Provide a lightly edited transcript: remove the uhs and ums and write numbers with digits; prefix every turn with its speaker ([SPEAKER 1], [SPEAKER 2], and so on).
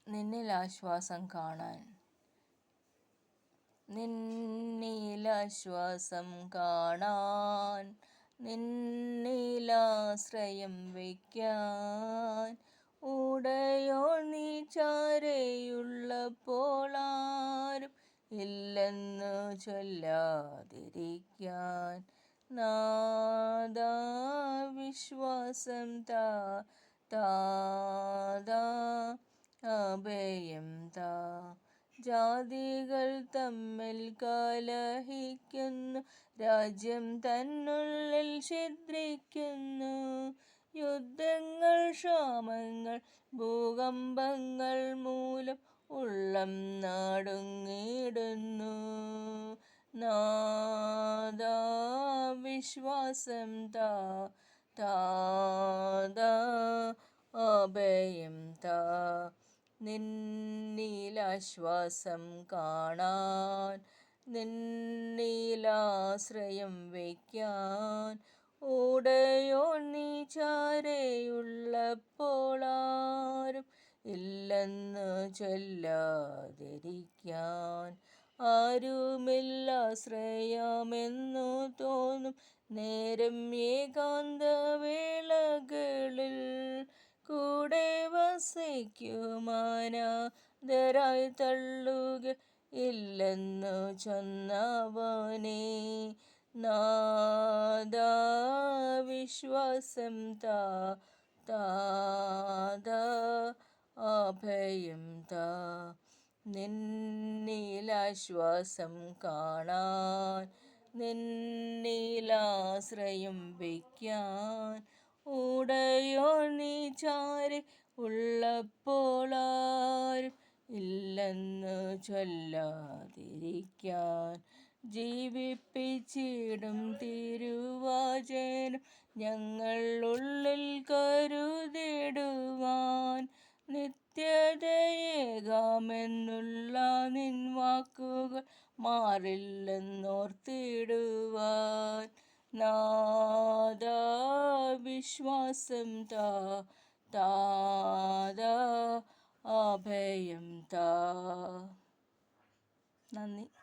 [SPEAKER 1] നിന്നിൽ ആശ്വാസം കാണാൻ, നിന്നിലാശ്വാസം കാണാൻ, നിന്നിലാശ്രയം വയ്ക്കാൻ, ഉടയോൻ നീ ചാരെയുള്ളപ്പോൾ ആരും ഇല്ലെന്നു ചൊല്ലാതിരിക്കാൻ. നാഥാ വിശ്വാസം താ, താതാ അഭയം താ. ജാതികൾ തമ്മിൽ കലഹിക്കുന്നു, രാജ്യം തന്നുള്ളിൽ ഛിദ്രിക്കുന്നു. യുദ്ധങ്ങൾ, ക്ഷാമങ്ങൾ, ഭൂകമ്പങ്ങൾ മൂലം ഉള്ളം നടുങ്ങിടുന്നു. നാഥാ വിശ്വാസം താ, താതാ അഭയം താ. നിന്നിലാശ്വാസം കാണാൻ, നിന്നിലാശ്രയം വയ്ക്കാൻ, ഉടയോൻ നീ ചാരെയുള്ളപ്പോൾ ആരും ഇല്ലെന്നു ചൊല്ലാതിരിക്കാൻ. ആരുമില്ലാശ്രയമെന്നു തോന്നും നേരം ഏകാന്തവേളകളിൽ, കൂടെ വസിക്കുമാനാദരായി തള്ളുക ഇല്ലെന്നു ചൊന്നവനേ. നാഥാ വിശ്വാസം താ, താതാ അഭയം താ. നിന്നിലാശ്വാസം കാണാൻ, നിന്നിലാശ്രയം വയ്ക്കാൻ, ഉടയോൻ നീ ചാരെ ഉള്ളപ്പോൾ ആരും ഇല്ലെന്നു ചൊല്ലാതിരിക്കാൻ. ജീവിപ്പിച്ചിടും തിരുവചനം ഞങ്ങൾ ഉള്ളിൽ കരുതിടുവാൻ, നിത്യതയേകാമെന്നുള്ള നിൻ വാക്കുകൾ മാറില്ലെന്നോർത്തിടുവാൻ. നാഥാ വിശ്വാസം താ, താതാ അഭയം താ. നന്ദി.